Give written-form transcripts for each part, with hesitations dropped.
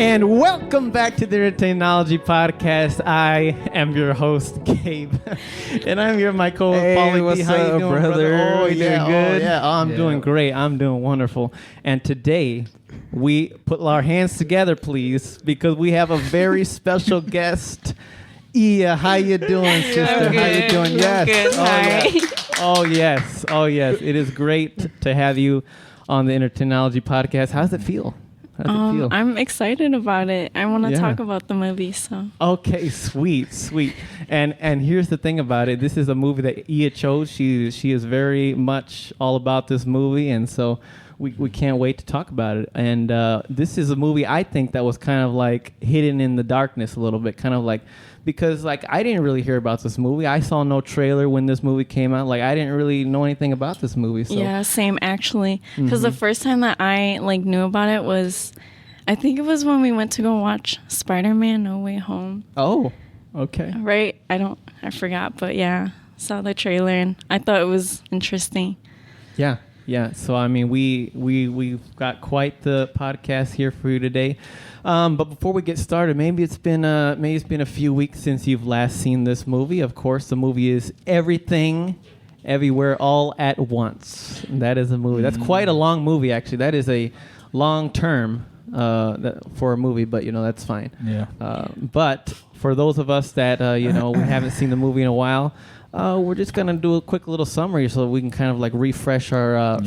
And welcome back to the Entertainology Podcast. I am your host, Gabe. And I'm here with my co-host, Paulo. What's How up, you doing, brother? Oh, You yeah. doing good? Oh, yeah. Oh, I'm doing great. I'm doing wonderful. And today, we put our hands together, please, because we have a very special guest. Iya, how you doing, sister? I'm How you good. doing? Yes. Good. Oh, Hi. yes. Oh, yes. Oh, yes. It is great to have you on the Entertainology Podcast. How does it feel? How does it feel? I'm excited about it. I want to Yeah. talk about the movie. So Okay, sweet. And here's the thing about it. This is a movie that Ia chose. She is very much all about this movie, and so we can't wait to talk about it. And this is a movie I think that was kind of like hidden in the darkness a little bit, kind of like because like I didn't really hear about this movie. I saw no trailer when this movie came out. Like I didn't really know anything about this movie. So. yeah, same actually. Because the first time that I knew about it was, I think it was when we went to go watch Spider-Man: No Way Home. Oh, okay. Right? I forgot, but yeah, saw the trailer and I thought it was interesting. Yeah. So I mean, we've got quite the podcast here for you today. But before we get started, maybe it's been a few weeks since you've last seen this movie. Of course, the movie is Everything, Everywhere, All at Once. And that is a movie. That's quite a long movie, actually. That is a long term for a movie, but that's fine. Yeah. But for those of us that we haven't seen the movie in a while. We're just gonna do a quick little summary so we can kind of like refresh our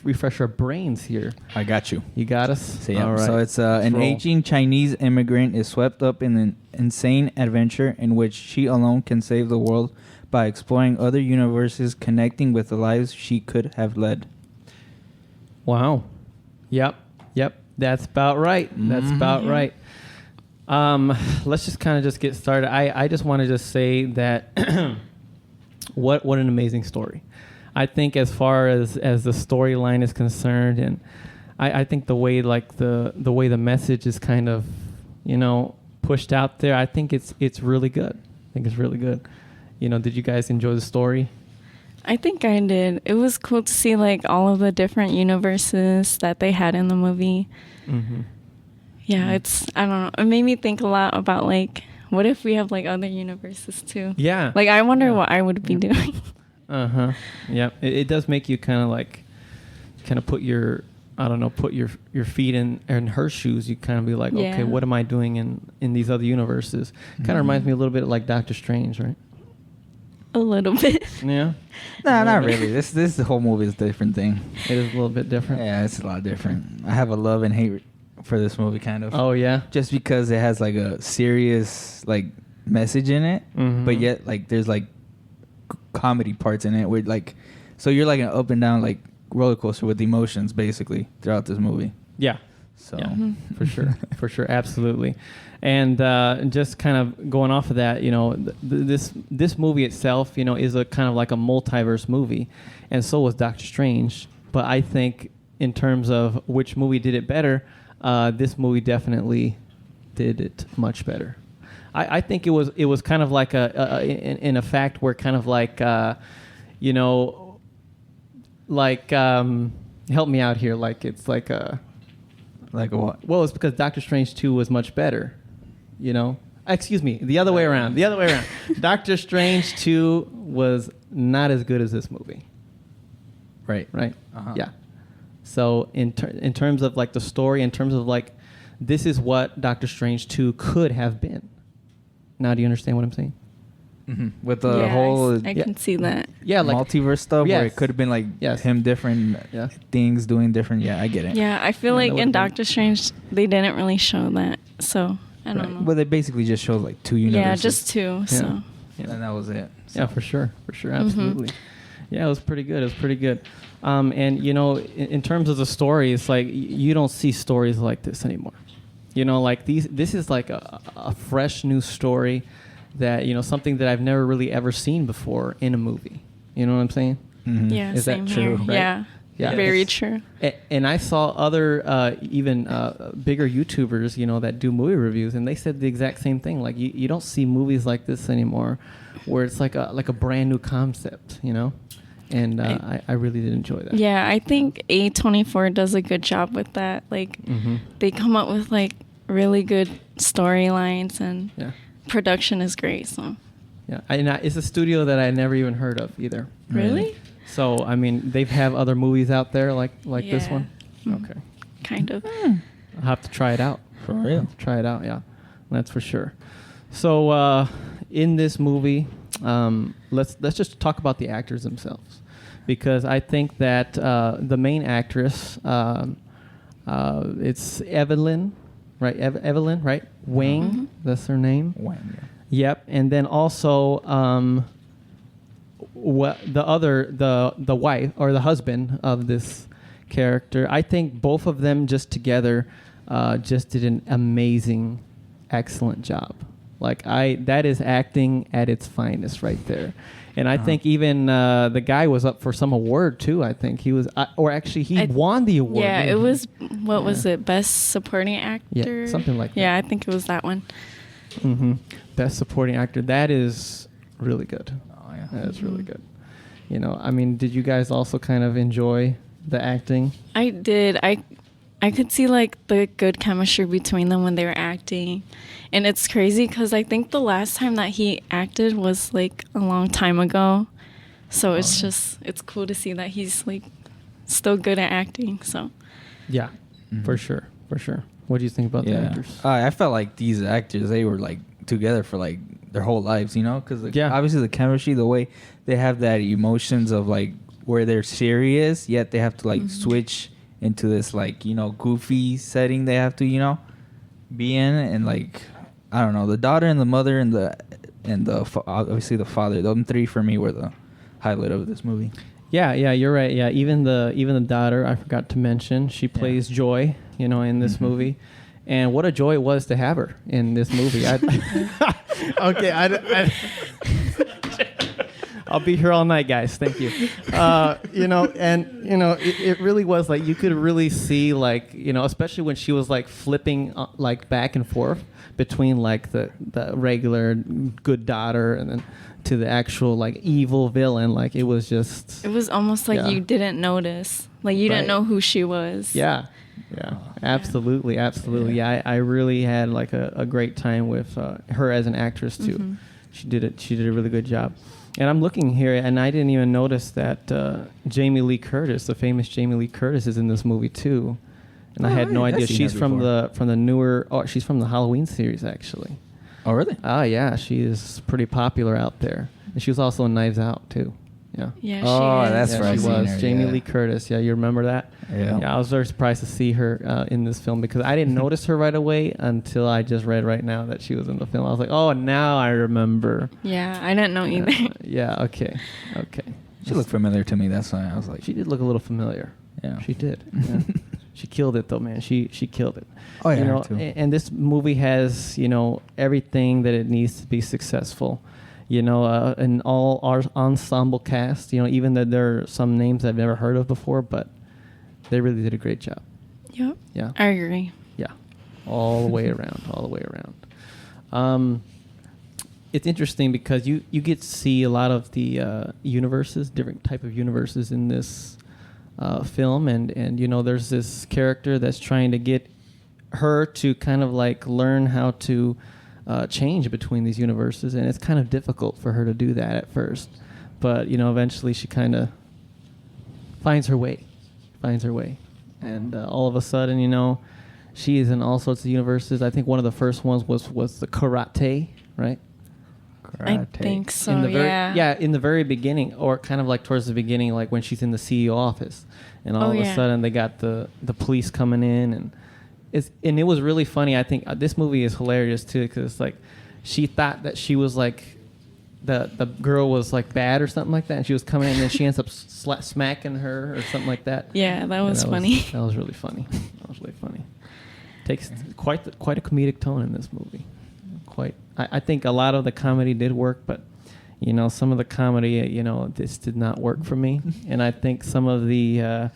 refresh our brains here. I got you. You got us. All right. So it's an aging Chinese immigrant is swept up in an insane adventure in which she alone can save the world by exploring other universes, connecting with the lives she could have led. Wow. Yep. That's about right. That's about right. Let's just kind of just get started. I just want to just say that. What an amazing story. I think as far as the storyline is concerned, and I think the way like the way the message is kind of, pushed out there, I think it's really good. I think it's really good. Did you guys enjoy the story? I think I did. It was cool to see like all of the different universes that they had in the movie. Mm-hmm. Yeah, I don't know. It made me think a lot about like, what if we have like other universes too? Yeah. Like I wonder what I would be doing. Uh-huh. Yeah. It does make you kind of put your feet in her shoes. You kind of be like, Yeah. okay, what am I doing in these other universes? Kind of reminds me a little bit like Doctor Strange, right? A little bit. Yeah. Nah, not really. This whole movie is a different thing. It is a little bit different. Yeah, it's a lot different. I have a love and hate for this movie, kind of. Oh yeah. Just because it has like a serious like message in it, but yet like there's like comedy parts in it where like, so you're like an up and down like roller coaster with emotions basically throughout this movie. Yeah. So Yeah, for sure, absolutely. And just kind of going off of that, this movie itself, is a kind of like a multiverse movie, and so was Doctor Strange. But I think in terms of which movie did it better, this movie definitely did it much better. I think it was kind of like in a fact where kind of like help me out here, like it's like a. Like what? Well, it's because Doctor Strange 2 was much better, Excuse me, the other way around. Doctor Strange 2 was not as good as this movie. Right. Uh-huh. Yeah. So in terms of like the story, in terms of like this is what Doctor Strange 2 could have been. Now do you understand what I'm saying? Mm-hmm. With the whole I can see that. Yeah, like multiverse stuff where Yes. it could have been like Yes. him different Yeah. things doing different. Yeah, I get it. Yeah, I feel Yeah, like that in would've been- Doctor Strange they didn't really show that, so I don't know. But they basically just showed like two universes. Yeah, just two. So And that was it. So. Yeah, for sure, absolutely. Yeah, it was pretty good. And in terms of the story, it's like you don't see stories like this anymore. Like this is like a fresh new story that something that I've never really ever seen before in a movie. You know what I'm saying? Mm-hmm. yeah, Is that same true, here. right? Yeah, very true. And I saw other even bigger YouTubers, that do movie reviews, and they said the exact same thing. Like you don't see movies like this anymore, where it's like a brand new concept, And I really did enjoy that. Yeah, I think A24 does a good job with that. Like they come up with like really good storylines, and Yeah. production is great. So Yeah. It's a studio that I never even heard of either. really, So, I mean, they have other movies out there like this Yeah. one? Mhm. Okay. kind of. I'll have to try it out. For real. Try it out, yeah. That's for sure. So, in this movie, let's just talk about the actors themselves, because I think that the main actress, it's Evelyn, right? Evelyn, right? Wang, Mhm. that's her name. Wang, yeah. Yep, and then also the wife or the husband of this character. I think both of them just together just did an amazing, excellent job. That is acting at its finest right there. And I think even the guy was up for some award too. I think he was, he won the award. Yeah, didn't it he? was was it? Best Supporting Actor? Yeah, something like that. Yeah, I think it was that one. Mm-hmm. Best Supporting Actor. That is really good. Oh, yeah. That is really good. You know, I mean, did you guys also kind of enjoy the acting? I did. I could see like the good chemistry between them when they were acting. And it's crazy because I think the last time that he acted was like a long time ago. So it's cool to see that he's like still good at acting. So Yeah, for sure. What do you think about the actors? I felt like these actors, they were like together for like their whole lives, you know? Because obviously the chemistry, the way they have that emotions of like where they're serious, yet they have to like switch into this like, you know, goofy setting they have to, you know, be in. And like, I don't know, the daughter and the mother and obviously the father, them three for me were the highlight of this movie. Yeah, you're right. Yeah, even the daughter, I forgot to mention, she plays Joy, you know, in this movie. And what a joy it was to have her in this movie. I'll be here all night, guys. Thank you. It really was like you could really see, like, you know, especially when she was like flipping like back and forth between like the regular good daughter and then to the actual like evil villain. Like it was almost like you didn't notice, like you didn't know who she was. Yeah, absolutely. Yeah, I really had like a great time with her as an actress too. Mm-hmm. She did a really good job. And I'm looking here, and I didn't even notice that Jamie Lee Curtis, the famous Jamie Lee Curtis, is in this movie too. And I had no idea. She's from the newer. Oh, she's from the Halloween series, actually. Oh, really? Oh, yeah. She is pretty popular out there. And she was also in Knives Out too. Yeah. Yeah. Oh, that's right. She was Jamie Lee Curtis. Yeah, you remember that? Yeah. Yeah, I was very surprised to see her in this film because I didn't notice her right away until I just read right now that she was in the film. I was like, oh, now I remember. Yeah, I didn't know either. Yeah. Okay. She looked familiar to me. That's why I was like, she did look a little familiar. Yeah, she did. Yeah. She killed it though, man. She killed it. Oh yeah, you know, too. And this movie has, you know, everything that it needs to be successful. You know, and all our ensemble cast. You know, even though there are some names I've never heard of before, but they really did a great job. Yep. Yeah. I agree. Yeah. All the way around. It's interesting because you get to see a lot of the universes, different type of universes in this film, and you know, there's this character that's trying to get her to kind of like learn how to change between these universes, and it's kind of difficult for her to do that at first, but you know, eventually she kind of finds her way, and all of a sudden, you know, she is in all sorts of universes. I think one of the first ones was the karate, right? I think so. In the very beginning, or kind of like towards the beginning, like when she's in the CEO office, and all of a sudden they got the police coming in, and it was really funny. I think this movie is hilarious too because like she thought that she was like the girl was like bad or something like that, and she was coming in, and then she ends up smacking her or something like that. Yeah, that was funny. That was really funny. Takes quite a comedic tone in this movie. I think a lot of the comedy did work, but you know, some of the comedy, you know, this did not work for me. And I think some of the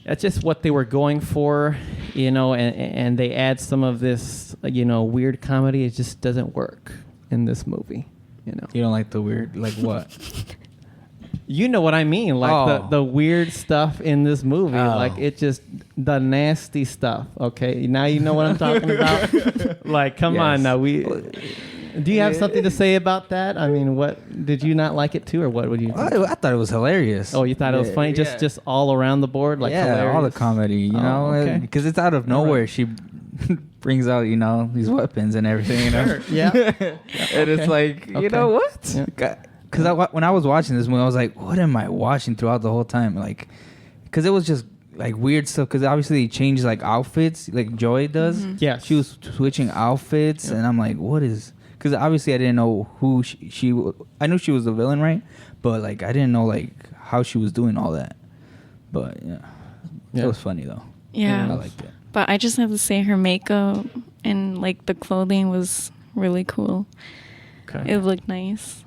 that's just what they were going for, you know, and they add some of this, you know, weird comedy. It just doesn't work in this movie, you know. You don't like the weird, like what? You know what I mean? Like the weird stuff in this movie. Like it just the nasty stuff. Okay, now you know what I'm talking about. Like, come on now. Do you have something to say about that? I mean, what did you not like it too, or what would you think? I thought it was hilarious. Oh, you thought it was funny? Just all around the board, like hilarious? All the comedy, you know, because it's out of nowhere. Right. She brings out, you know, these weapons and everything. You know? Sure. Yeah. And it's like, you know what? Because when I was watching this movie, I was like, what am I watching throughout the whole time? Like, because it was just like weird stuff. Because obviously he changed like outfits, like Joy does. Mm-hmm. Yeah. She was switching outfits, and I'm like, what is? Because obviously I didn't know who she. I knew she was the villain, right? But like I didn't know like how she was doing all that. But it was funny though. Yeah, I liked it. But I just have to say her makeup and like the clothing was really cool. Okay. It looked nice.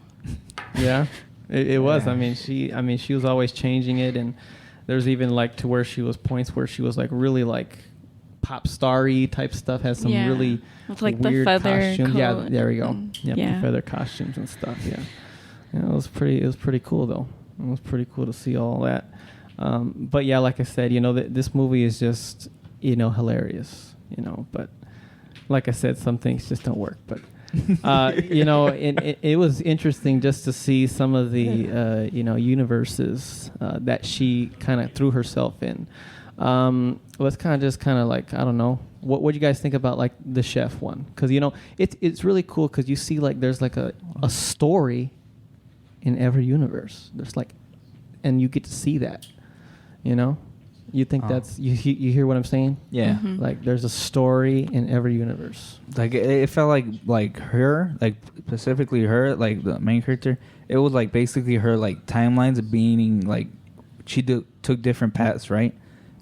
Yeah, it was. I mean, she was always changing it, and there's even like to where she was points where she was like really like pop star-y type stuff. Has some really with like weird the feather costumes. coat. Yeah, there we go. Yep, Yeah, the feather costumes and stuff. Yeah, it was pretty cool though. It was pretty cool to see all that. But yeah, like I said, you know, this movie is just, you know, hilarious. You know, but like I said, some things just don't work. But you know, it was interesting just to see some of the you know, universes that she kind of threw herself in. Let's kind of like, I don't know, what do you guys think about like the chef one? Because you know, it's really cool because you see like there's like a story in every universe. There's like, and you get to see that. You know, you think that's you hear what I'm saying? Yeah. Mm-hmm. Like there's a story in every universe. Like it felt like her, like specifically her, like the main character. It was like basically her like timelines of being like she took different paths, right?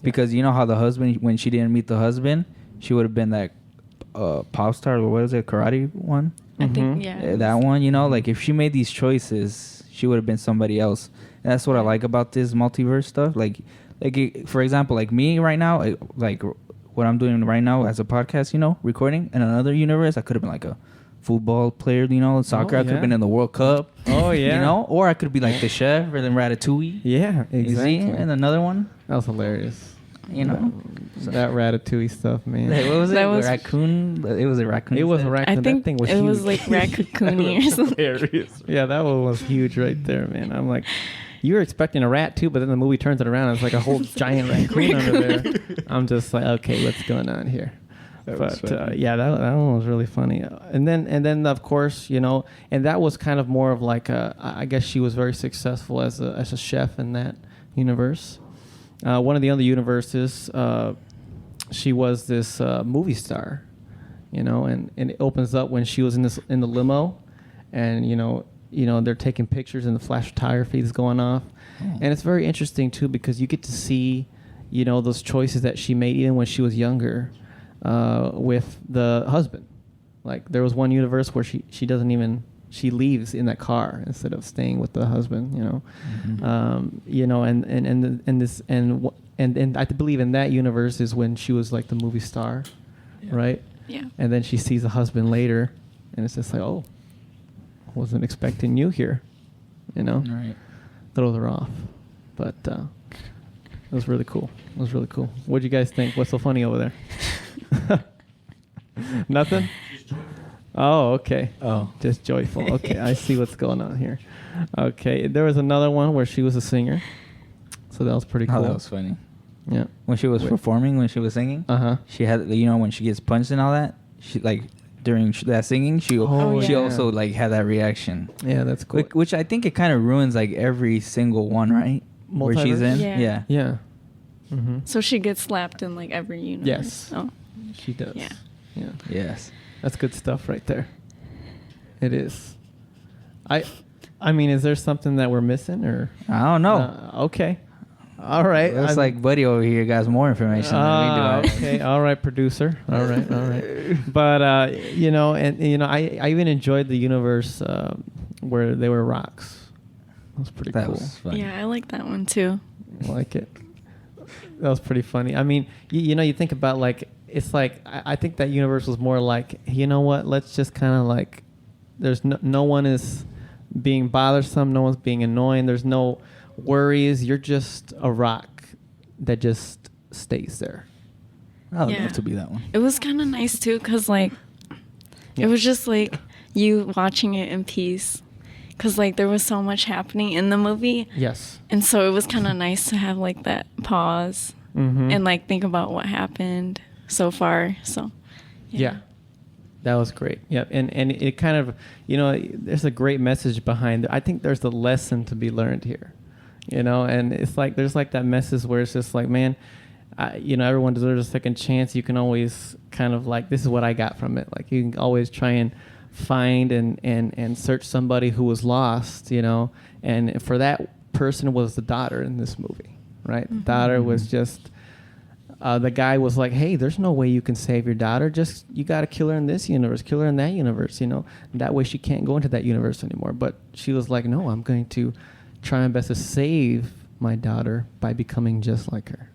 Because you know how the husband, when she didn't meet the husband, she would have been that pop star, or what is it, karate one? I think That one. You know, like if she made these choices, she would have been somebody else. And that's what I like about this multiverse stuff. Like for example, like me right now, like what I'm doing right now as a podcast, you know, recording in another universe, I could have been like a football player, you know, soccer. I could have been in the World Cup. Oh yeah. You know, or I could be like the chef or then Ratatouille. Yeah, exactly. And another one. That was hilarious. You know, that Ratatouille stuff, man. Hey, what was it? That was raccoon. It was a raccoon. It was a raccoon. I think that thing was it huge. was like raccoony or something. hilarious. Yeah, that one was huge right there, man. I'm like, you were expecting a rat too, but then the movie turns it around. And it's like a whole giant raccoon under there. I'm just like, okay, what's going on here? But yeah, that one was really funny. And then of course, you know, and that was kind of more of like I guess she was very successful as a chef in that universe. One of the other universes, she was this movie star, you know, and it opens up when she was in the limo, and you know they're taking pictures and the flash photography is going off, and it's very interesting too because you get to see, you know, those choices that she made even when she was younger, with the husband. Like there was one universe where she doesn't even. She leaves in that car instead of staying with the husband, you know, you know, and I believe in that universe is when she was like the movie star, right? Yeah. And then she sees the husband later, and it's just like, oh, wasn't expecting you here, you know. Right. Throws her off, but it was really cool. It was really cool. What do you guys think? What's so funny over there? Nothing. Oh, okay. Oh. Just joyful. Okay, I see what's going on here. Okay, there was another one where she was a singer. So that was pretty cool. Oh, that was funny. Yeah. When she was performing, when she was singing, she had, you know, when she gets punched and all that, she like during that singing, she also like had that reaction. Yeah, that's cool. Which I think it kind of ruins like every single one, right? Where she's in. Yeah. Yeah. Mm-hmm. So she gets slapped in like every universe. Yes. Oh. She does. Yeah. Yeah. Yes. That's good stuff right there. It is. I mean, is there something that we're missing or? I don't know. Okay. All right. Looks like Buddy over here got more information than we do. Okay. All right, producer. All right. But you know, and you know, I even enjoyed the universe where they were rocks. That was pretty cool. That was funny. Yeah, I like that one too. I like it. That was pretty funny. I mean, you know, you think about like, it's like, I think that universe was more like, you know what, let's just kind of like, there's no one is being bothersome. No one's being annoying. There's no worries. You're just a rock that just stays there. I would love to be that one. It was kind of nice too, cause like it was just like you watching it in peace, cause like there was so much happening in the movie. Yes. And so it was kind of nice to have like that pause and like think about what happened so far. So yeah. That was great. Yep. And it kind of, there's a great message behind it. I think there's a lesson to be learned here, and it's like, there's like that message where it's just like, man, everyone deserves a second chance. You can always kind of like, this is what I got from it. Like, you can always try and find and search somebody who was lost, and for that person was the daughter in this movie, right? The daughter was just, the guy was like, hey, there's no way you can save your daughter. Just, you got to kill her in this universe, kill her in that universe, That way she can't go into that universe anymore. But she was like, no, I'm going to try my best to save my daughter by becoming just like her.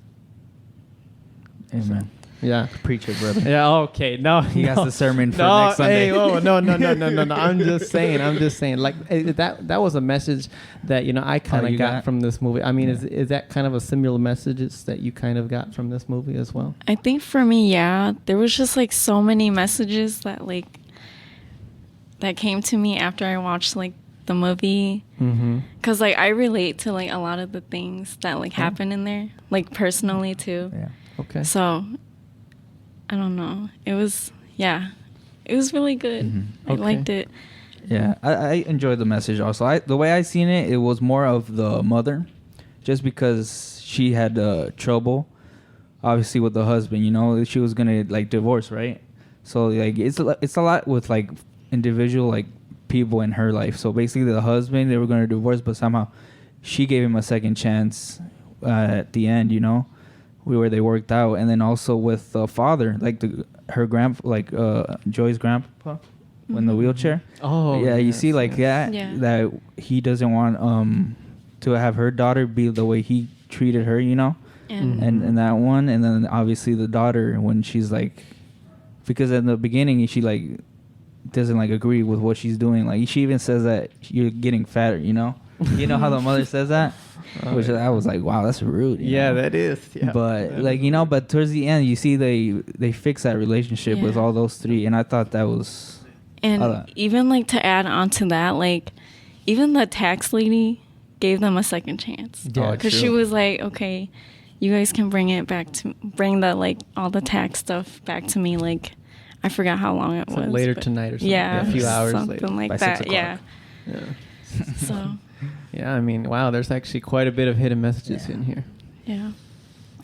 Amen. Yeah. Preach it, brother. Yeah, okay. No, he has the sermon for next Sunday. Hey, no. I'm just saying. Like, that was a message that, I kind of got from this movie. I mean, is that kind of a similar message that you kind of got from this movie as well? I think for me, there was just like so many messages that like that came to me after I watched like the movie. Because like I relate to like a lot of the things that like happen in there, like personally too. Yeah. Okay. So I don't know. It was really good. I liked it. Yeah, I enjoyed the message also. The way I seen it, it was more of the mother, just because she had trouble, obviously, with the husband. She was gonna like divorce, right? So like it's a lot with like individual like people in her life. So basically, the husband, they were gonna divorce, but somehow she gave him a second chance at the end. Where they worked out. And then also with the father, like Joy's grandpa in the wheelchair. Oh yeah, you see like that he doesn't want to have her daughter be the way he treated her, and that one. And then obviously the daughter, when she's like, because in the beginning she like doesn't like agree with what she's doing, like she even says that you're getting fatter, you know how the mother says that. I was like, wow, that's rude. Yeah, that is. Yeah. But like, but towards the end, you see they fix that relationship with all those three, and I thought that was. And even like to add on to that, like even the tax lady gave them a second chance. Yeah, because she was like, okay, you guys can bring the like all the tax stuff back to me. Like, I forgot how long it was. Like later tonight or something. Yeah, a few hours something later. like By that. 6 o'clock. Yeah. So. Yeah, I mean, wow, there's actually quite a bit of hidden messages in here. Yeah.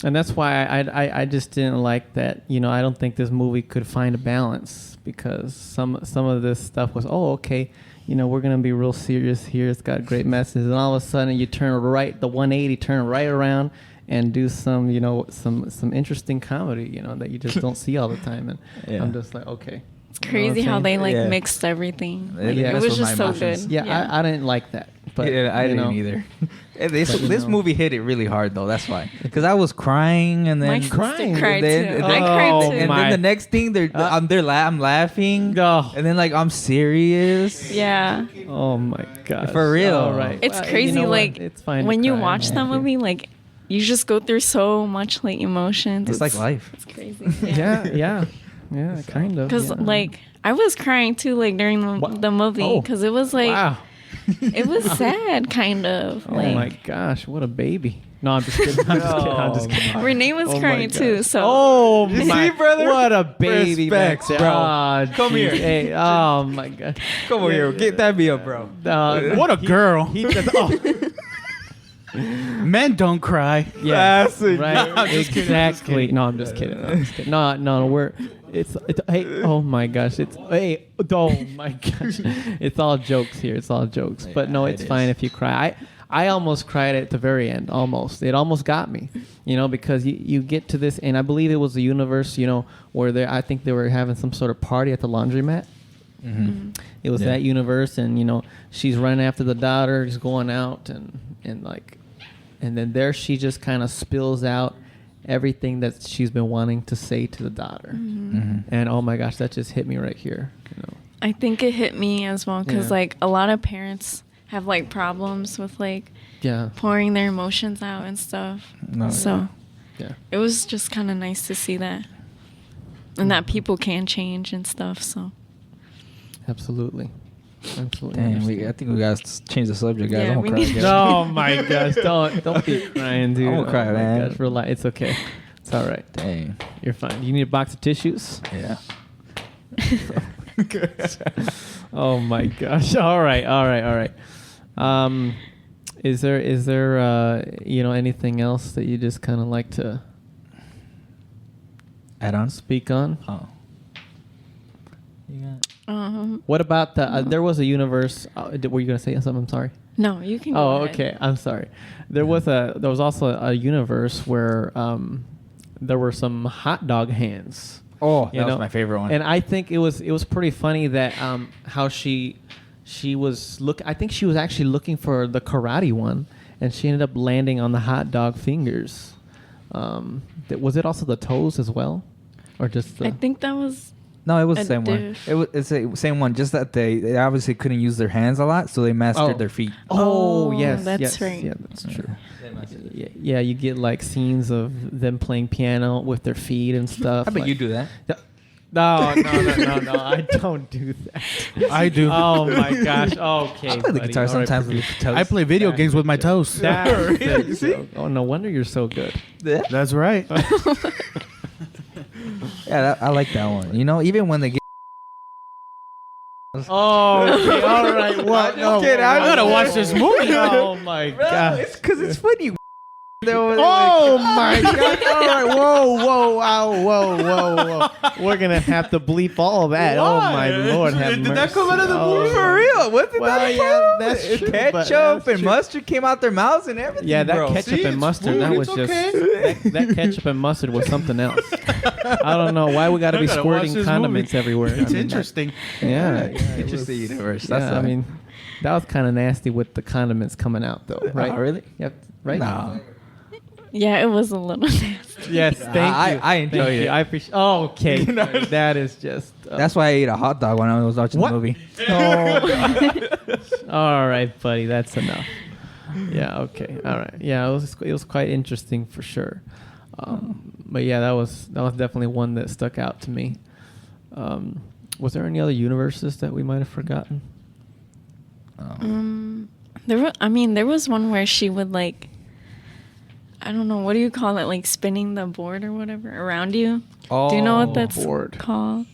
And that's why I just didn't like that. I don't think this movie could find a balance, because some of this stuff was, okay, we're going to be real serious here. It's got great messages. And all of a sudden you turn the 180, turn right around and do some interesting comedy, that you just don't see all the time. And I'm just like, okay. It's crazy how they mixed everything. Like, it was just so good. Yeah. I didn't like that. But I didn't either. This movie hit it really hard though. That's why. Because I was crying and then my sister cried too. And I cried too. And then the next thing I'm laughing. And then like I'm serious. Yeah. Oh my god. For real. All right. It's crazy. Like it's fine when you watch that movie, like you just go through so much like emotions. It's like life. It's crazy. Yeah, kind of. Because like I was crying too, like during the movie, because it was like. Wow. It was sad, kind of. Oh like, my gosh, what a baby! No, I'm just kidding. I'm just kidding. Renee was crying too. So. Oh you my, see, brother? What a baby! Respects, bro. Oh, come here. Hey, oh my god. Come over here. Get that me up, bro. What a girl. He just, Men don't cry. Yeah, right. No, exactly. No, I'm just kidding. No. Hey, oh my gosh. Oh my gosh. It's all jokes here. It's all jokes. Yeah, but no, it's fine if you cry. I almost cried at the very end. Almost. It almost got me. Because you get to this, and I believe it was the universe, where I think they were having some sort of party at the laundromat. Mm-hmm. It was that universe, and she's running after the daughter, just going out, and then there she just kind of spills out everything that she's been wanting to say to the daughter. And oh my gosh, that just hit me right here. I think it hit me as well, because like a lot of parents have like problems with like Yeah. pouring their emotions out and stuff. No, So Yeah. it was just kind of nice to see that, and that people can change and stuff. So Absolutely. Absolutely. Dang, I understand. think we gotta change the subject, guys. Yeah, I'm we gonna cry need- again. Oh my gosh! Don't be crying, dude. I'm gonna cry, oh my man. Gosh, relax. It's okay. It's all right. Dang. You're fine. You need a box of tissues? Yeah. Oh my gosh! All right. Is there anything else that you just kind of like to Add-ons? speak on? Oh. Yeah. What about the? There was a universe. Were you gonna say something? I'm sorry. No, you can. Go Oh, ahead. okay. I'm sorry. There was also a universe where there were some hot dog hands. Oh, You that was know? my favorite one. And I think it was pretty funny that how she was I think she was actually looking for the karate one, and she ended up landing on the hot dog fingers. Was it also the toes as well, or just the? I think that was. No, it was A the same one. diff. It's the same one. Just that they obviously couldn't use their hands a lot, so they mastered their feet. Oh, Oh, yes, that's yes, right. Yeah, that's true. Yeah, you get like scenes of them playing piano with their feet and stuff. I bet like- you do that. No, I don't do that. I do. Oh my gosh. Okay. I play the buddy. guitar All right, sometimes with producer. the toes. I play video games with my toes. That's Really? it. See? Oh, no wonder you're so good. Yeah, That's right. I like that one. You know, even when they get. Oh, okay, all right. What? I'm kidding. I gotta watch this movie. Oh my Bro, god. it's because it's funny. Oh my god! All right, whoa! We're gonna have to bleep all that. Oh my lord, have Did that mercy. come out of the movie? For real? What's it Well, that yeah, from? that's true, but Ketchup that's and true. mustard came out their mouths and everything. Yeah, that bro. ketchup See, and it's mustard, food, that was it's just okay. that ketchup and mustard was something else. I don't know why we got to I be gotta squirting watch this condiments movie. everywhere. It's I mean, interesting. Yeah, Interesting universe. Yeah, That's I mean, that was kind of nasty with the condiments coming out, though, right? Oh, really? Yep. Right. No. Yeah, it was a little nasty. Yes. Thank you. I enjoy Thank it. you. I appreciate. Oh, okay. That is just. That's why I ate a hot dog when I was watching What? the movie. All right, buddy. That's enough. Yeah. Okay. All right. Yeah. It was quite interesting for sure. But yeah, that was definitely one that stuck out to me. Was there any other universes that we might have forgotten? There was one where she would like, I don't know, what do you call it? Like spinning the board or whatever around you. Do you know what that's board. called?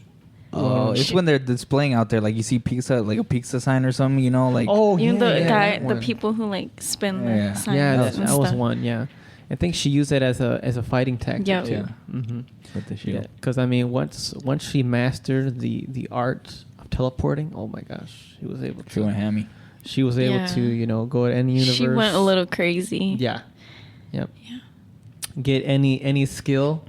Oh, it's when they're displaying out there, like you see pizza, like a pizza sign or something, you know, like. Oh, You know yeah, the people who like spin Yeah. the signs Yeah, and that was stuff. one. Yeah, I think she used it as a fighting tactic Yep. too. Yeah. Mm-hmm. With the Yeah, shield. because I mean, once she mastered the art of teleporting, oh my gosh, she was able to. She went hammy. She was able Yeah. to go to any universe. She went a little crazy. Yeah. Yep. Yeah. Get any skill,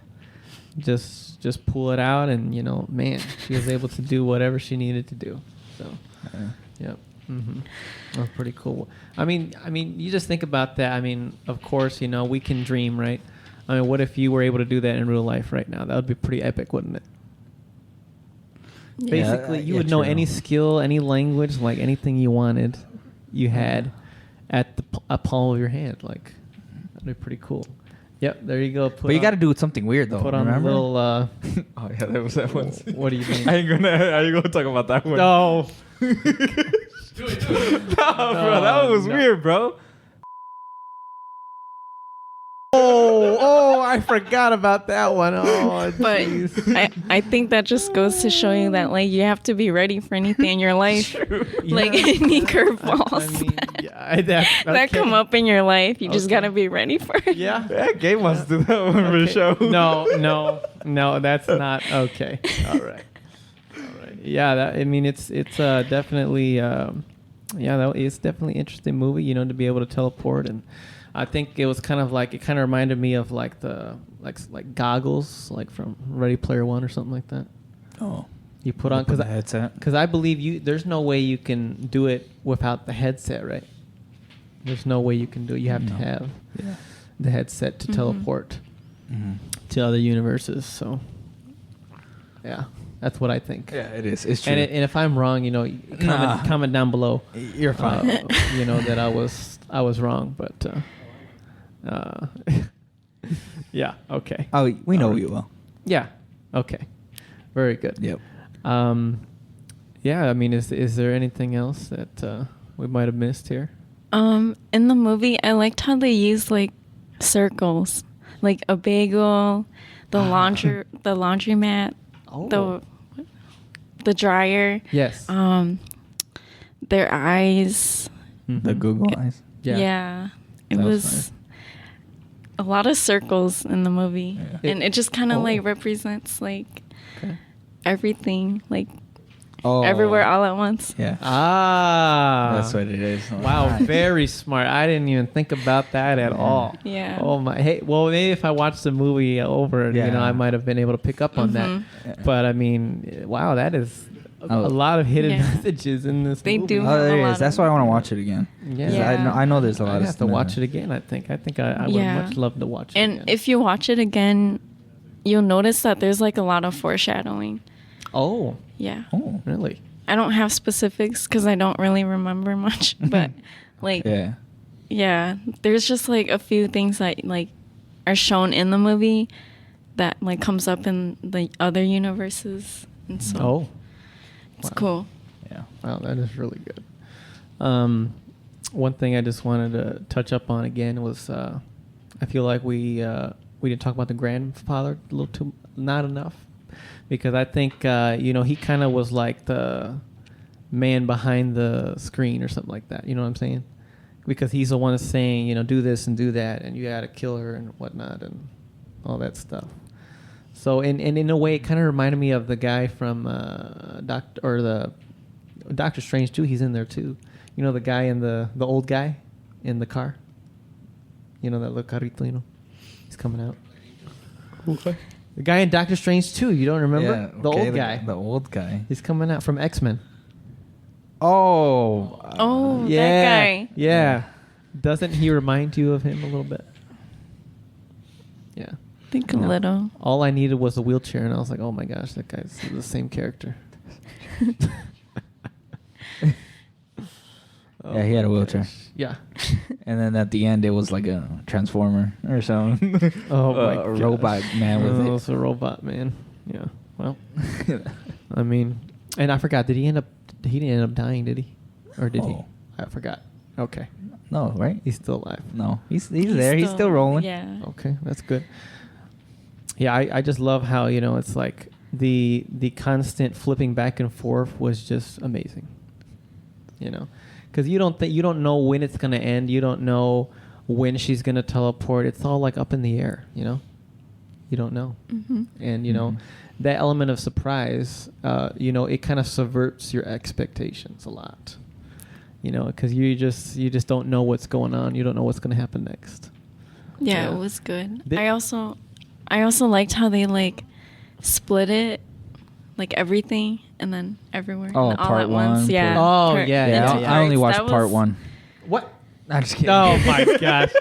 just pull it out, and man, she was able to do whatever she needed to do. So. Yep. Mm-hmm. That's pretty cool. I mean, you just think about that. I mean, of course, we can dream, right? I mean, what if you were able to do that in real life right now? That would be pretty epic, wouldn't it? Yeah. Basically, you yeah, would know true. any skill, any language, like anything you wanted, you had at the a palm of your hand. Like, that'd be pretty cool. Yep, there you go. But you got to do something weird though. Put on remember? a little. Oh yeah, that was that one. What do you mean? I ain't gonna talk about that one. No. No, bro, that one was no. weird, bro. Oh, I forgot about that one. Oh, But jeez. I think that just goes to show you that like you have to be ready for anything in your life. Like Yeah. any I curveballs mean, yeah, that that come up in your life, you just Okay. gotta be ready for it. Yeah. Yeah, Gabe wants to do that one for Okay. show. No, that's not okay. All right. Yeah, it's definitely it's definitely an interesting movie, to be able to teleport, and I think it was kind of reminded me of like the like goggles like from Ready Player One or something like that. Oh, You put on the headset. because I believe there's no way you can do it without the headset, right? There's no way you can do it. You have to No. have Yeah. the headset to Mhm. teleport Mm-hmm. to other universes. So, yeah, That's what I think. Yeah, it is. It's true. And if I'm wrong, comment down below. You're fine. That I was wrong, but yeah, okay. Oh, we know you will. Yeah, okay, very good. Yep. Yeah, I mean, is there anything else that we might have missed here? In the movie, I liked how they used like circles, like a bagel, the laundromat, the dryer. Yes. Their eyes. The Google eyes. Yeah. It That was was a lot of circles in the movie, Yeah. and it just kind of like represents like everything, like everywhere all at once. Yeah. That's what it is. Wow, very smart. I didn't even think about that at all. Yeah. Oh my. Hey, well, maybe if I watched the movie over, Yeah. I might have been able to pick up on that. Yeah. But I mean, wow, that is a lot of hidden messages in this They movie. do. Oh, there A it lot is. That's of- why I want to watch it again. Yeah. 'Cause Yeah. I know there's a lot I'd of have to stuff. watch it again. I think I would Yeah. much love to watch it. And again. if you watch it again, you'll notice that there's like a lot of foreshadowing. oh, Yeah. Oh. really? I don't have specifics because I don't really remember much, but like, yeah, there's just like a few things that like are shown in the movie that like comes up in the other universes, and so Oh, it's wow. cool. Yeah. Wow, that is really good. One thing I just wanted to touch up on again was I feel like we didn't talk about the grandfather a little too, not enough, because I think he kind of was like the man behind the screen or something like that. You know what I'm saying? Because he's the one that's saying, do this and do that, and you got to kill her and whatnot and all that stuff. So, and in a way, it kind of reminded me of the guy from Doctor Strange too. He's in there too. The guy in the old guy in the car. That little carrito. He's coming out. Okay. The guy in Doctor Strange too. You don't remember the old guy? The old guy. He's coming out from X-Men. Oh. Oh, Yeah, that guy. Yeah. Doesn't he remind you of him a little bit? Yeah. Think a little. All I needed was a wheelchair, and I was like, "Oh my gosh, that guy's the same character." Yeah, he had a wheelchair. Gosh. Yeah. And then at the end, it was like a transformer or something. Oh my A gosh. robot man with It's a robot man. Yeah. Well, I mean, and I forgot. He didn't end up dying, did he? Or did he? Oh. I forgot. Okay. No, right? He's still alive. No, he's there. He's still rolling. Yeah. Okay, that's good. Yeah, I just love how it's like the constant flipping back and forth was just amazing. Because you don't know when it's gonna end. You don't know when she's gonna teleport. It's all like up in the air. You don't know. Mm-hmm. And that element of surprise, it kind of subverts your expectations a lot. Because you just don't know what's going on. You don't know what's going to happen next. Yeah, Yeah. it was good. I also liked how they like split it, like everything and then everywhere Oh, and all part at once. one, Yeah. part- Oh, yeah, Yeah, into I only parts. watched That part was- one. What? I'm just kidding. Oh my gosh.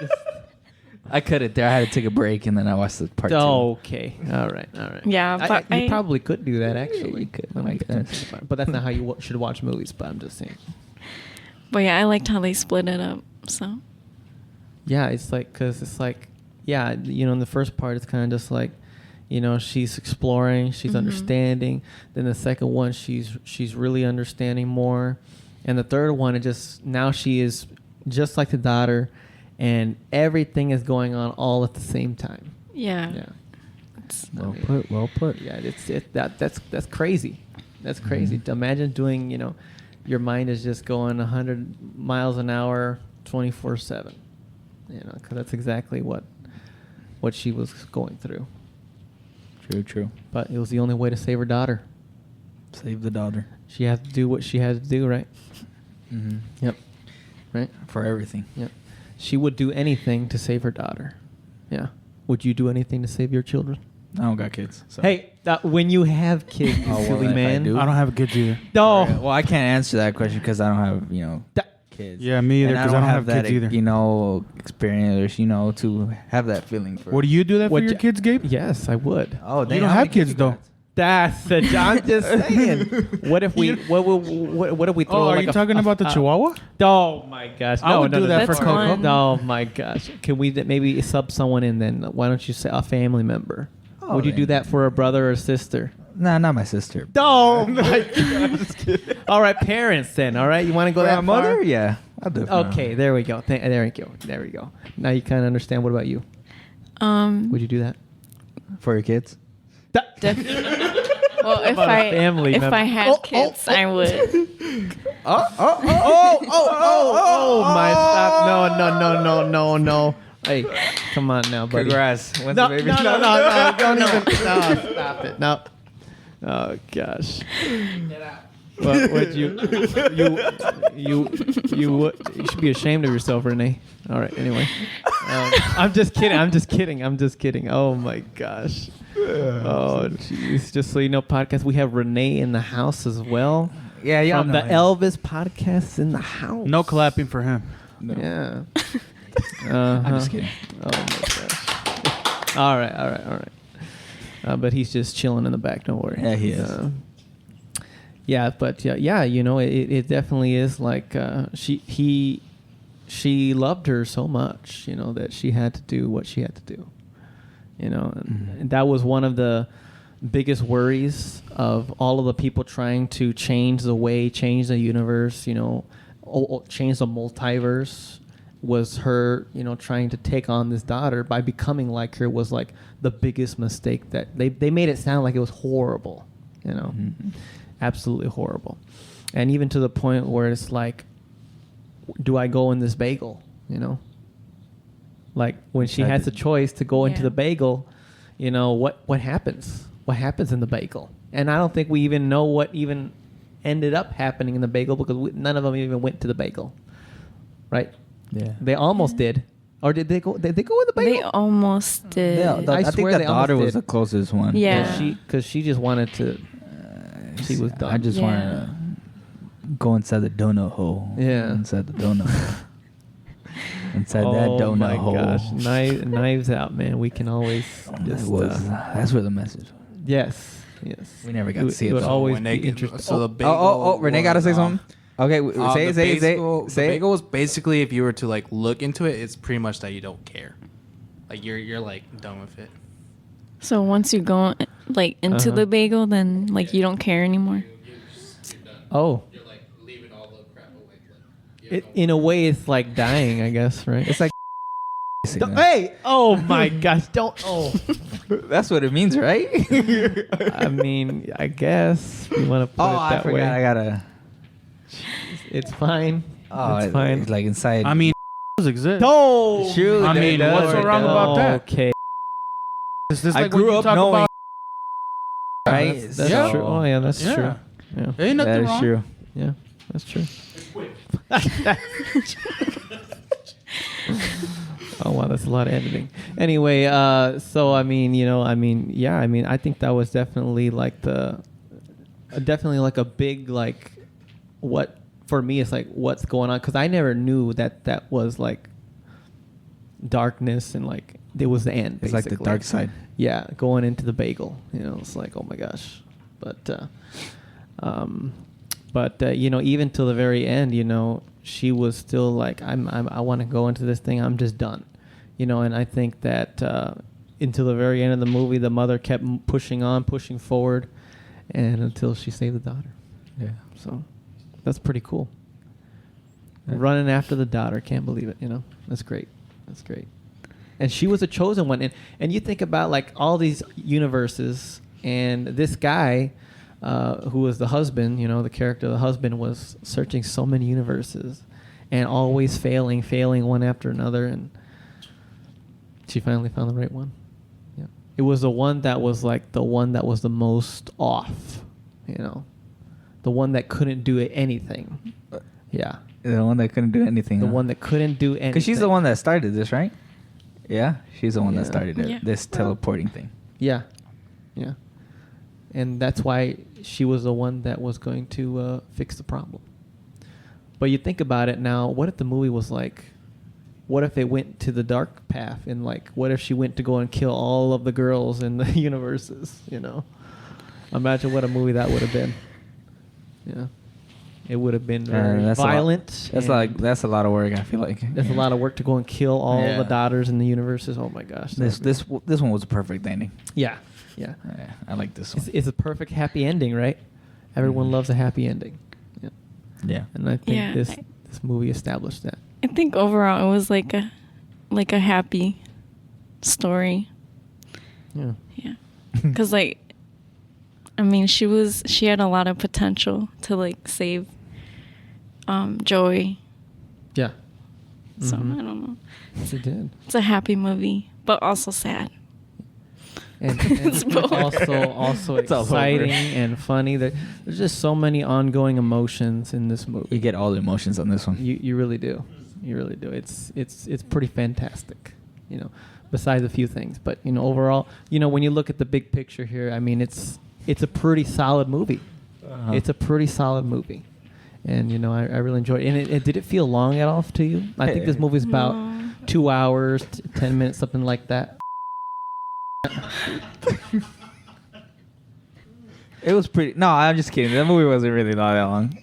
I cut it there. I had to take a break, and then I watched the part two. Okay. All right. Yeah, but you probably could do that actually. You could. When I I get guess. to think about it. But that's not how you should watch movies. But I'm just saying. But yeah, I liked how they split it up. So Yeah, it's like in the first part it's kind of just like, she's exploring, she's Mhm. understanding. Then the second one, she's really understanding more, and the third one, now she is just like the daughter, and everything is going on all at the same time. yeah. Yeah. It's, Well put. Yeah, that's crazy. That's crazy. Mhm. To imagine doing, your mind is just going 100 miles an hour, 24/7. Because that's exactly what she was going through. True. But it was the only way to save her daughter. Save the daughter. She had to do what she had to do, right? Mm-hmm. Yep. Right? For everything. Yep. She would do anything to save her daughter. Yeah. Would you do anything to save your children? I don't got kids. So. Hey, when you have kids, you Oh, well, silly if I man. do? I don't have kids either. No. Well, I can't answer that question because I don't have, kids. Yeah, me either, And 'cause I don't have that, kids either. Experience, to have that feeling for. Would you do that for What your you- kids, Gabe? Yes, I would. Oh, You don't have kids, though. That's it. I'm just saying. What if we what if we throw? Oh, are like you talking about the Chihuahua? Oh my gosh! I would do that for That's Coco. fun. Oh my gosh! Can we maybe sub someone in then? Why don't you say a family member? Oh, Would you do then. that for a brother or sister? Nah, not my sister. Oh my god! All right, parents then. All right, you want to go For that my mother? far? Yeah, I'll do it. For Okay, there we go. There we go. There we go. Now you kind of understand. What about you? Would you do that? For your kids? Well, if about a family if member? I had kids, I would. My stop! No! Hey, come on now, buddy. Congrats. When's No, the baby? no, don't even. No, stop it. No. Oh gosh. Well, would you should be ashamed of yourself, Renee. All right. Anyway, I'm just kidding. Oh my gosh. Oh jeez. Just so you know, podcast. We have Renee in the house as well. Yeah, y'all From know the him. Elvis podcast in the house. No clapping for him. No. Yeah. I'm just kidding. Oh my gosh. All right. But he's just chilling in the back. Don't worry. Yeah, he is. Yeah, but yeah, you know, it definitely is like she loved her so much, you know, that she had to do what she had to do, you know, and that was one of the biggest worries of all of the people trying to change the universe, you know, change the multiverse. Was her, you know, trying to take on this daughter by becoming like her was like the biggest mistake that they made it sound like it was horrible, you know. Absolutely horrible. And even to the point where it's like, do I go in this bagel, you know? Like when she has the choice to go into the bagel, you know, what happens? What happens in the bagel? And I don't think we even know what even ended up happening in the bagel because none of them even went to the bagel. Right? Yeah. They almost did. Or did they go in the bagel? They almost did. Yeah, I I think swear the they almost daughter was did. the closest one. Yeah. Because she just wanted to. She was done. I just Yeah. want to go inside the donut hole. Yeah. Inside the donut hole. Inside that donut my hole. gosh, knives out, man. We can always just. That's where the message was. Yes. We never got to see it, It would though. always When be they get- interesting. so the bagel Oh, Renee got to say was, something? Okay, say it. The Say it. bagel was basically, if you were to like look into it, it's pretty much that you don't care. Like you're like done with it. So once you go like into Uh-huh. the bagel, then like you don't care anymore. Oh, You're like leaving all the crap away. in a way, it's like dying, I guess, right? It's like. Hey! Oh my gosh! Don't. Oh. That's what it means, right? I mean, I guess you want to put it I that forgot. way. I gotta. It's fine. Oh, it's fine. It's like inside. I mean, exist. No. Shoot, I mean, that what's so does. wrong about that? Okay. Is this I like when grew you up talk knowing. about- Right? That's Yeah. true. Oh yeah, that's Yeah. true. Yeah. There ain't nothing That is wrong. true. Yeah, that's true. Oh wow, that's a lot of editing. Anyway, so I mean, you know, I think that was definitely like definitely like a big like, what for me it's like what's going on, because I never knew that was like darkness and like it was the end. It's like the basically. dark side. Yeah, going into the bagel. You know, it's like, oh my gosh, but you know, even till the very end, you know, she was still like, I want to go into this thing. I'm just done, you know. And I think that until the very end of the movie, the mother kept pushing forward, and until she saved the daughter. Yeah. So that's pretty cool. Yeah. Running after the daughter, can't believe it. You know, that's great. That's great. And she was a chosen one. And you think about like all these universes, and this guy, who was the husband, you know, the character of the husband was searching so many universes and always failing one after another. And she finally found the right one. Yeah. It was the one that was like the one that was the most off, you know, the one that couldn't do anything. Yeah. The one that couldn't do anything. The one that couldn't do anything. Because she's the one that started this, right? Yeah, she's the one that Yeah. started it. Yeah. This teleporting thing. Yeah. Yeah. And that's why she was the one that was going to fix the problem. But you think about it now, what if the movie was like, what if it went to the dark path, and like, what if she went to go and kill all of the girls in the universes, you know? Imagine what a movie that would have been. Yeah. It would have been very violent. That's a lot of work, I feel like. That's a lot of work to go and kill all the daughters in the universes. Oh my gosh. This one was a perfect ending. Yeah. I like this one. It's a perfect happy ending, right? Everyone loves a happy ending. Yeah. Yeah. And I think this movie established that. I think overall it was like a happy story. Yeah. Yeah. Because she had a lot of potential to save Joey. Yeah. So I don't know. She did. It's a happy movie, but also sad. And also exciting and funny. There's just so many ongoing emotions in this movie. You get all the emotions on this one. You really do. You really do. It's pretty fantastic. Besides a few things, but overall, when you look at the big picture here, I mean, it's a pretty solid movie. Uh-huh. It's a pretty solid movie, and I really enjoyed it. And did it feel long at all to you? I think this movie's about 2 hours, 10 minutes, something like that. It was pretty. No, I'm just kidding. That movie wasn't really not that long.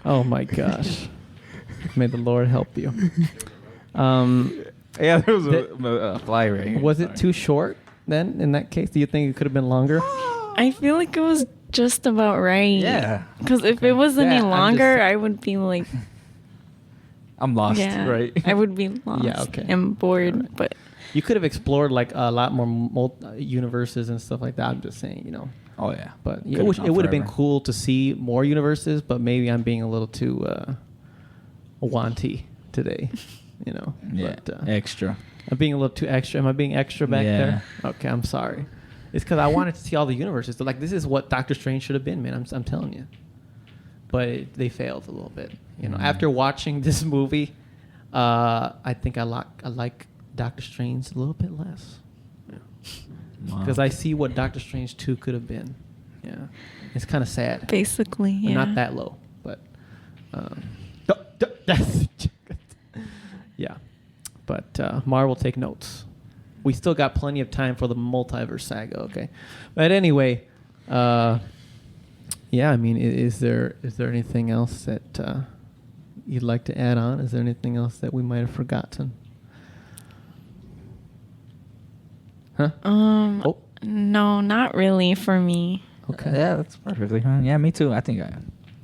Oh my gosh! May the Lord help you. Yeah, there was a fly right here. Was it too short then? In that case, do you think it could have been longer? I feel like it was just about right. Yeah. Because if it was any longer, I would be like, I'm lost. yeah, right? I would be lost and bored. Right. But you could have explored a lot more universes and stuff like that. I'm just saying, Oh yeah. But it would have been cool to see more universes. But maybe I'm being a little too wanty today. Yeah. But, extra. I'm being a little too extra. Am I being extra back there? Okay, I'm sorry. It's because I wanted to see all the universes. So, this is what Doctor Strange should have been, man. I'm telling you. But they failed a little bit. After watching this movie, I think I like Doctor Strange a little bit less. Because I see what Doctor Strange 2 could have been. Yeah. It's kind of sad. basically, yeah. Not that low, but... yeah. But Marvel, take notes. We still got plenty of time for the multiverse saga, okay? But anyway, yeah, I mean, is there anything else that you'd like to add on? Is there anything else that we might have forgotten? Huh? No, not really for me. Okay. Yeah, that's perfectly fine. Yeah, me too. I think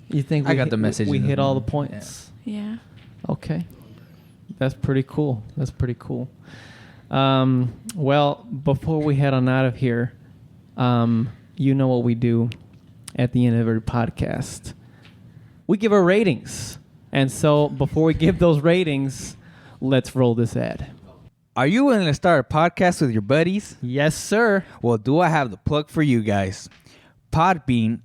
You think I got the message. We hit all the points? Yeah. Okay. That's pretty cool. Well, before we head on out of here, you know what we do at the end of every podcast. We give our ratings. And so before we give those ratings, let's roll this ad. Are you willing to start a podcast with your buddies? Yes, sir. Well, do I have the plug for you guys? Podbean,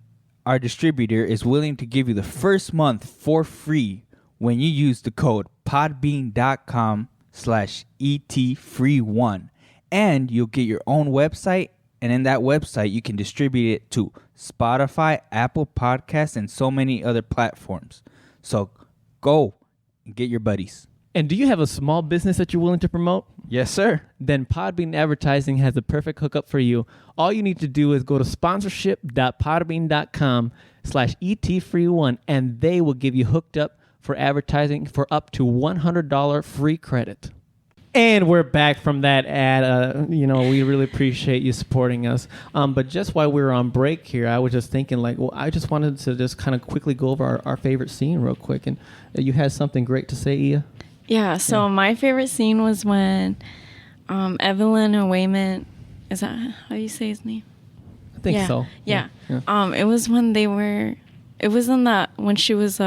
our distributor, is willing to give you the first month for free when you use the code podbean.com/ETFree1. And you'll get your own website. And in that website, you can distribute it to Spotify, Apple Podcasts, and so many other platforms. So go and get your buddies. And do you have a small business that you're willing to promote? Yes, sir. Then Podbean Advertising has the perfect hookup for you. All you need to do is go to sponsorship.podbean.com/ETFree1 and they will give you hooked up for advertising for up to $100 free credit. And we're back from that ad. We really appreciate you supporting us. But just while we were on break here, I was just thinking, I just wanted to just kind of quickly go over our favorite scene real quick. And you had something great to say, Ia? Yeah, so my favorite scene was when Evelyn and Wayman, is that how you say his name? I think so. Yeah. It was when when she was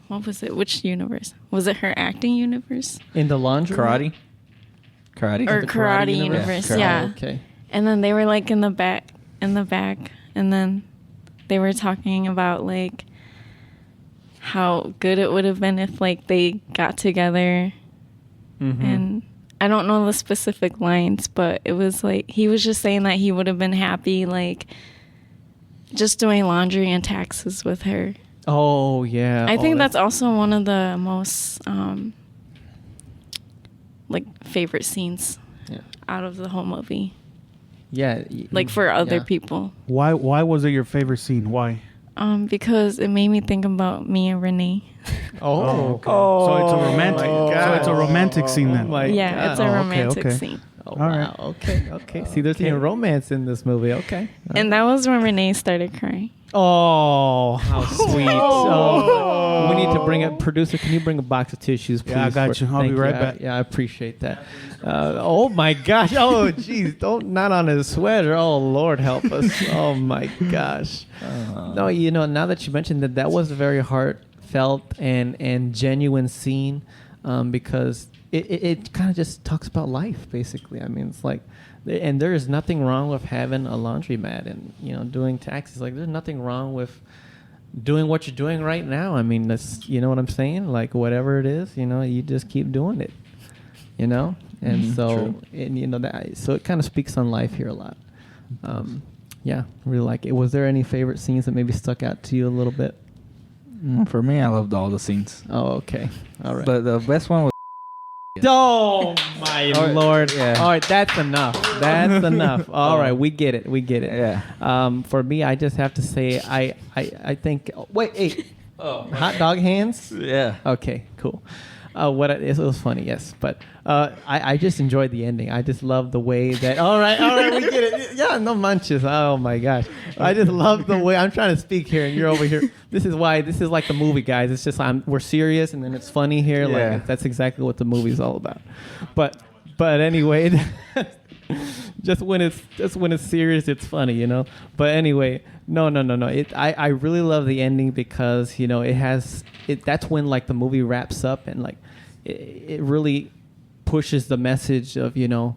what was it? Which universe? Was it her acting universe? In the laundry? Karate? Or karate universe, yeah. Okay. And then they were in the back, and then they were talking about how good it would have been if they got together. Mm-hmm. And I don't know the specific lines, but it was he was just saying that he would have been happy just doing laundry and taxes with her. Oh yeah. I think that's also one of the most favorite scenes out of the whole movie. Yeah. like for other yeah. people. Why was it your favorite scene? Why? Because it made me think about me and Renee. Oh. Okay. So it's a romantic. Oh my So it's a romantic scene then. my Yeah, God. it's a Oh, okay, romantic okay. scene. Oh, All wow. right. Okay. See, there's even romance in this movie. Okay. And that was when Renee started crying. Oh, how sweet. Oh. We need to bring a producer. Can you bring a box of tissues, please? Yeah, I got you. I'll be Thank right back. Yeah, I appreciate that. Oh my gosh. Oh, jeez. Not on his sweater. Oh, Lord help us. Oh my gosh. No, now that you mentioned that was a very heartfelt and genuine scene, because it kind of just talks about life, basically. I mean, it's like, and there is nothing wrong with having a laundromat and doing taxes. Like, there's nothing wrong with doing what you're doing right now. I mean, that's, you know what I'm saying? Like, whatever it is, you just keep doing it. And so, and so it kind of speaks on life here a lot. Yeah, really like it. Was there any favorite scenes that maybe stuck out to you a little bit? For me, I loved all the scenes. Oh, okay. All right. But the best one was... Oh my All right, Lord! yeah. All right, that's enough. That's enough. All right, we get it. Yeah. For me, I just have to say, I think. Wait, hey, hot dog hands. Yeah. Okay, cool. It was funny, yes, but I just enjoyed the ending. I just love the way that. All right, we get it. Yeah, no manches. Oh my gosh, I just love the way I'm trying to speak here, and you're over here. This is like the movie, guys. It's just we're serious, and then it's funny here. Yeah. Like that's exactly what the movie's all about. But anyway. Just when it's serious, it's funny, But anyway, no. I really love the ending because it has it. That's when like the movie wraps up and like it really pushes the message of a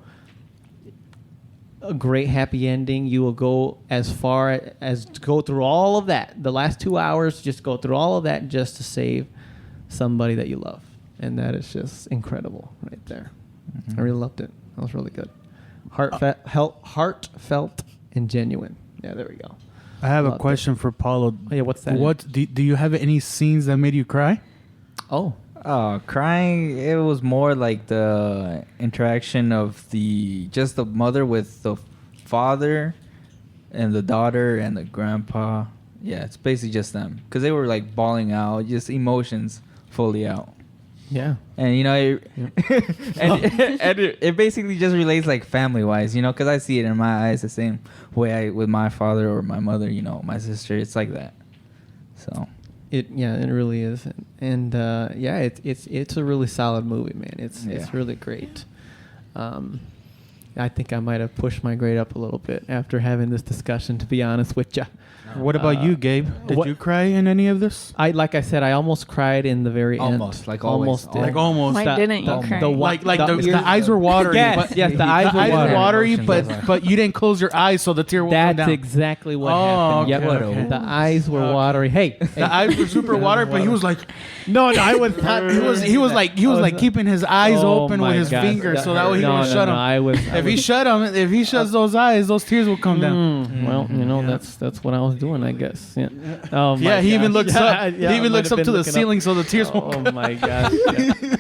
great happy ending. You will go as far as to go through all of that. The last 2 hours, just go through all of that just to save somebody that you love, and that is just incredible right there. I really loved it. That was really good. Heartfelt and genuine. Yeah, there we go. I have a Loved question for Paulo. Oh, yeah, what's that? What do you have any scenes that made you cry? Oh, Crying, it was more like the interaction of the mother with the father and the daughter and the grandpa. Yeah, it's basically just them. Because they were like bawling out, just emotions fully out. yeah. And, it basically just relates like family-wise, because I see it in my eyes the same way with my father or my mother, my sister. It's like that. So... It really is, and it's a really solid movie, man. It's really great. I think I might have pushed my grade up a little bit after having this discussion, to be honest with you. What about you, Gabe? Did you cry in any of this? Like I said, I almost cried in the very end. Almost, like always. Almost did. Like almost. Why didn't you cry? The eyes were watery. Yes, but the eyes were watery, but you didn't close your eyes, so the tear won't come That's down. exactly what happened. Yep. okay. The eyes were watery. Hey, The eyes were super watery, but he was like, no, I was not. he was like keeping his eyes open with his fingers, so that way he won't shut them. If he shuts those eyes, those tears will come down. Well, that's what I was doing, I guess. Yeah. Oh my Yeah, he even gosh. looks up. Yeah, He even looks up to the ceiling so the tears won't. Oh my gosh.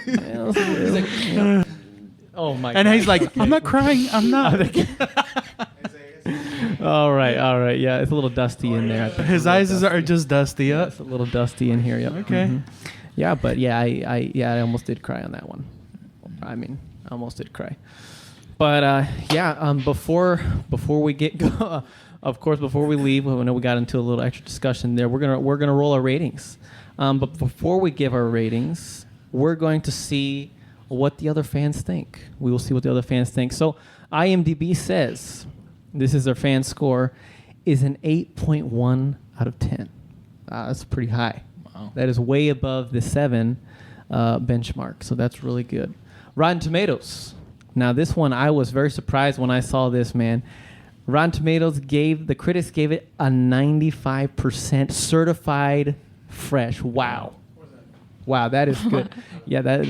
Yeah. Oh my. And he's like, I'm not crying. I'm not. All right. Yeah, it's a little dusty in there. I think. His eyes are just dusty. Yeah, Up. it's a little dusty in here. Yep. Okay. Mhm. Yeah, but yeah, I almost did cry on that one. I mean, I almost did cry. But before we get of course, before we leave, I know we got into a little extra discussion there. We're gonna roll our ratings. But before we give our ratings, we're going to see what the other fans think. We will see what the other fans think. So IMDb says this is their fan score is an 8.1 out of 10. That's pretty high. Wow. That is way above the 7 benchmark. So that's really good. Rotten Tomatoes. Now this one, I was very surprised when I saw this, man. Rotten Tomatoes the critics gave it a 95% certified fresh. Wow. Wow, that is good. Yeah, that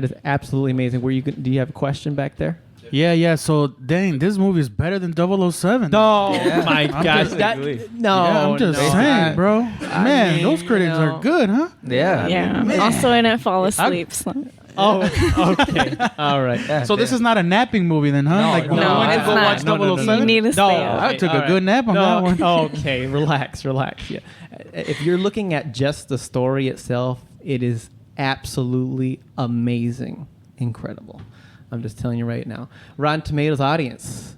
is absolutely amazing. Do you have a question back there? Yeah. So, dang, this movie is better than 007. No, Yeah. my gosh. I'm just saying, bro. Man, those critics are good, huh? Yeah. Yeah. Also, I didn't fall asleep. So. Oh, okay. All right. Yeah, So this is not a napping movie then, huh? No, like no, when we went to it's go not. watch 007? You need to stay up. I took a good nap on that one. Okay, relax. Yeah. If you're looking at just the story itself, it is absolutely amazing, incredible. I'm just telling you right now. Rotten Tomatoes audience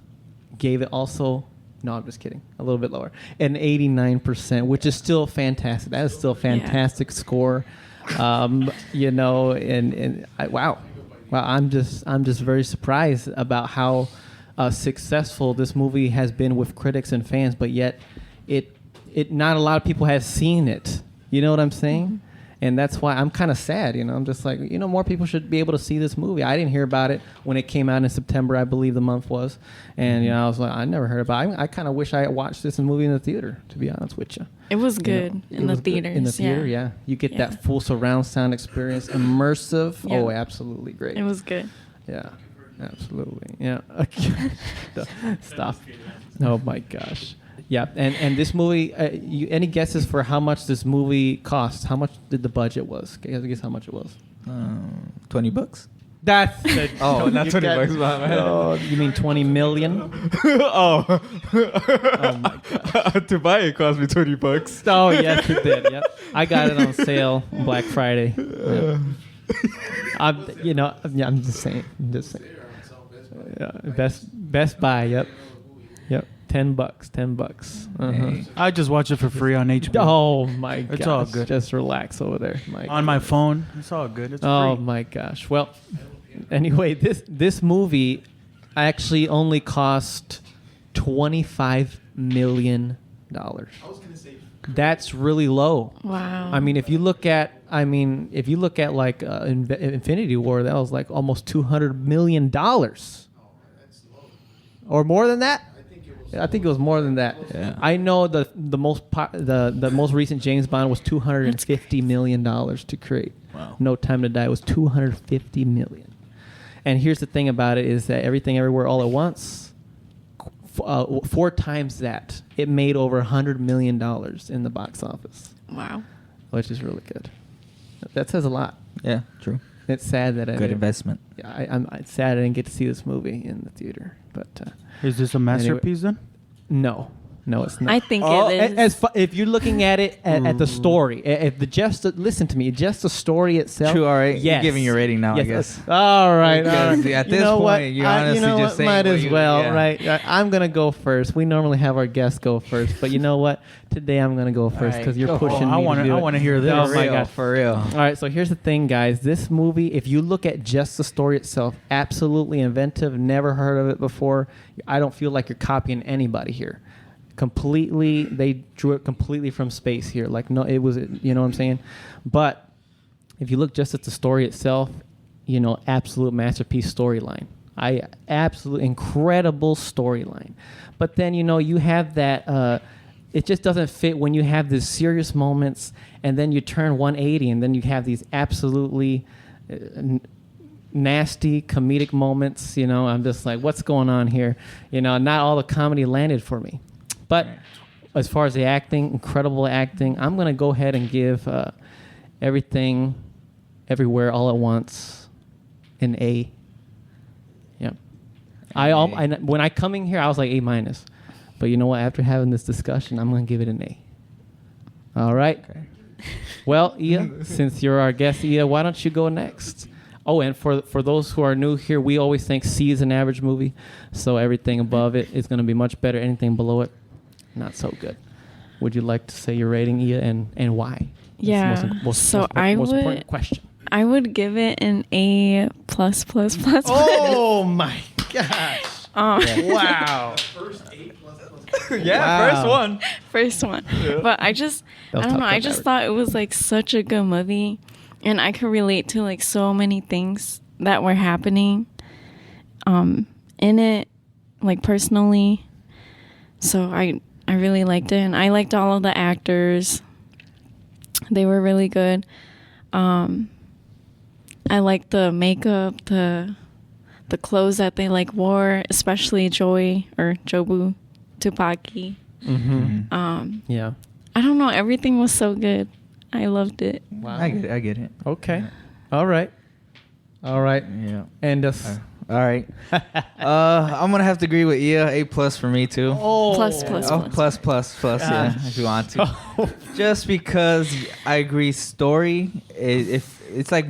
gave it also. No, I'm just kidding. A little bit lower, an 89%, which is still fantastic. That is still a fantastic score. Wow. I'm just very surprised about how successful this movie has been with critics and fans, but yet it not a lot of people have seen it. You know what I'm saying? Mm-hmm. And that's why I'm kind of sad. I'm just like, more people should be able to see this movie. I didn't hear about it when it came out in September, I believe the month was. And, I was like, I never heard about it. I kind of wish I had watched this movie in the theater, to be honest with you. It was good in the theaters. In the theater, yeah. You get that full surround sound experience, immersive. Yeah. Oh, absolutely great. It was good. Yeah, absolutely. Yeah. Stop. Oh, my gosh. Yeah, and this movie, any guesses for how much this movie cost? How much did the budget was? Guess how much it was? $20. That's not $20. Oh, you mean 20 million? Oh my gosh! To buy it cost me $20. Oh yes, it did. Yep, I got it on sale Black Friday. Yep. I'm just saying. Yeah, Best Buy. Yep. $10. Uh-huh. Hey. I just watch it for free on HBO. Oh my gosh. It's all good. Just relax over there. On my phone. It's all good. It's oh free. My gosh. Well, anyway, this movie actually only cost $25 million. I was going to say that's really low. Wow. I mean, if you look at like Infinity War, that was like almost $200 million. Or more than that? I think it was more than that. Yeah. I know the most recent James Bond was $250 million to create. Wow. No Time to Die was $250 million. And here's the thing about it is that Everything Everywhere All at Once, 4 times that. It made over $100 million in the box office. Wow. Which is really good. That says a lot. Yeah, true. It's sad that good investment. Yeah, it's sad I didn't get to see this movie in the theater, but is this a masterpiece then? No, it's not. I think it is. If you're looking at it at the story, listen to me, just the story itself. True, all right. Yes. You're giving your rating now, yes. I guess. All right. At this point, you're honestly just saying. Might as well, yeah. right? I'm gonna go first. We normally have our guests go first, but you know what? Today I'm gonna go first because you're pushing me. I want to hear this. Oh my God, for real. All right, so here's the thing, guys. This movie, if you look at just the story itself, absolutely inventive. Never heard of it before. I don't feel like you're copying anybody here. Completely, they drew it completely from space here. Like, no, it was, you know what I'm saying? But if you look just at the story itself, absolute masterpiece storyline. Absolute incredible storyline. But then, you have that, it just doesn't fit when you have these serious moments and then you turn 180 and then you have these absolutely nasty comedic moments. I'm just like, what's going on here? Not all the comedy landed for me. But as far as the acting, incredible acting, I'm going to go ahead and give Everything Everywhere All at Once an A. Yep. When I come in here, I was like A-. But you know what? After having this discussion, I'm going to give it an A. All right. Okay. Well, Ia, since you're our guest, Ia, why don't you go next? Oh, and for those who are new here, we always think C is an average movie. So everything above it is going to be much better. Anything below it, not so good. Would you like to say your rating, Ia, and why? Yeah. Most important question. I would give it an A++++. Oh my gosh! Wow. First one. First one. Yeah. But I don't know. I just thought it was like such a good movie, and I could relate to like so many things that were happening, in it, like personally. So I really liked it, and I liked all of the actors. They were really good. I liked the makeup, the clothes that they like wore, especially Jobu Tupaki. Mm-hmm. Yeah. I don't know. Everything was so good. I loved it. Wow. I get it. Okay. All right. All right. Yeah. And us. All right. I'm gonna have to agree with Ia. A+ for me too. Oh, plus. Yeah, if you want to. Just because I agree, story. If it's like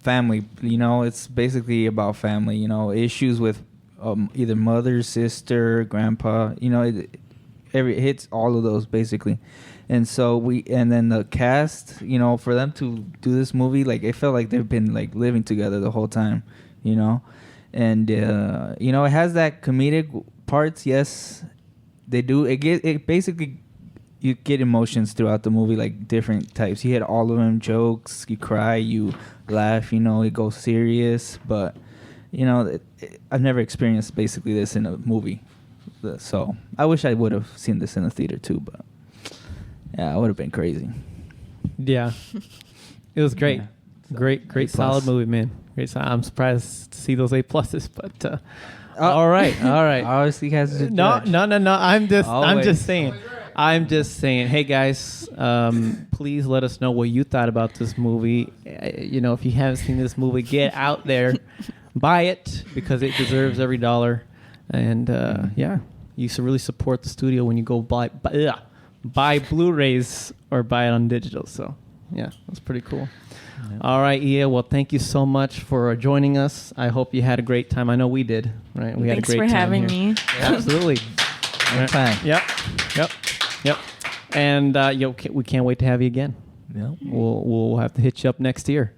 family, you know, it's basically about family. You know, issues with either mother, sister, grandpa. You know, it hits all of those basically. And so and then the cast, you know, for them to do this movie, like it felt like they've been like living together the whole time, you know. And you know, it has that comedic parts. Yes, they do. It basically, you get emotions throughout the movie, like different types. You hit all of them, jokes, you cry, you laugh. You know, it goes serious. But you know, I've never experienced basically this in a movie. So I wish I would have seen this in the theater too. But yeah, it would have been crazy. Yeah, it was great. Yeah. Great, A+. Solid movie, man. Great. I'm surprised to see those A+, but all right. Obviously, has to no. I'm just saying. Hey guys, please let us know what you thought about this movie. You know, if you haven't seen this movie, get out there, buy it because it deserves every dollar. And yeah, you should really support the studio when you go buy Blu-rays or buy it on digital. So yeah, that's pretty cool. Yep. All right, Ia. Well, thank you so much for joining us. I hope you had a great time. I know we did. Right? We had a great time. Thanks for having me. Yeah, absolutely. Time. Yep. And we can't wait to have you again. Yep. We'll have to hit you up next year.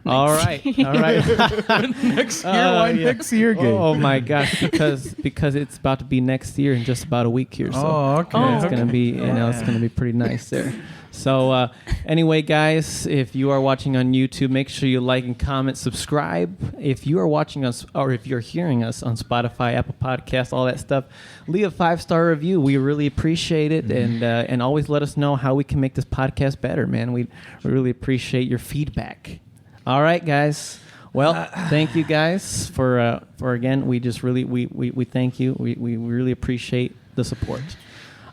All right. Next year? Why next year, Gabe? Oh my gosh, because it's about to be next year in just about a week here. So okay. It's gonna be it's gonna be pretty nice there. So anyway, guys, if you are watching on YouTube, make sure you like and comment, subscribe. If you are watching us or if you're hearing us on Spotify, Apple Podcasts, all that stuff, leave a 5-star review. We really appreciate it, and always let us know how we can make this podcast better, man. We really appreciate your feedback. All right, guys. Well, thank you guys for again. We just really we thank you. We really appreciate the support.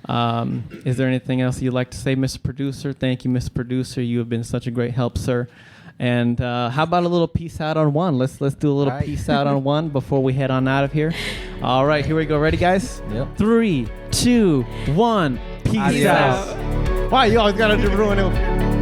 Is there anything else you'd like to say, Mr. Producer? Thank you, Mr. Producer. You have been such a great help, sir. And how about a little peace out on one? Let's do a little peace out on one before we head on out of here. All right, here we go. Ready, guys? Yep. 3, 2, 1. Peace out. Why you always gotta ruin it?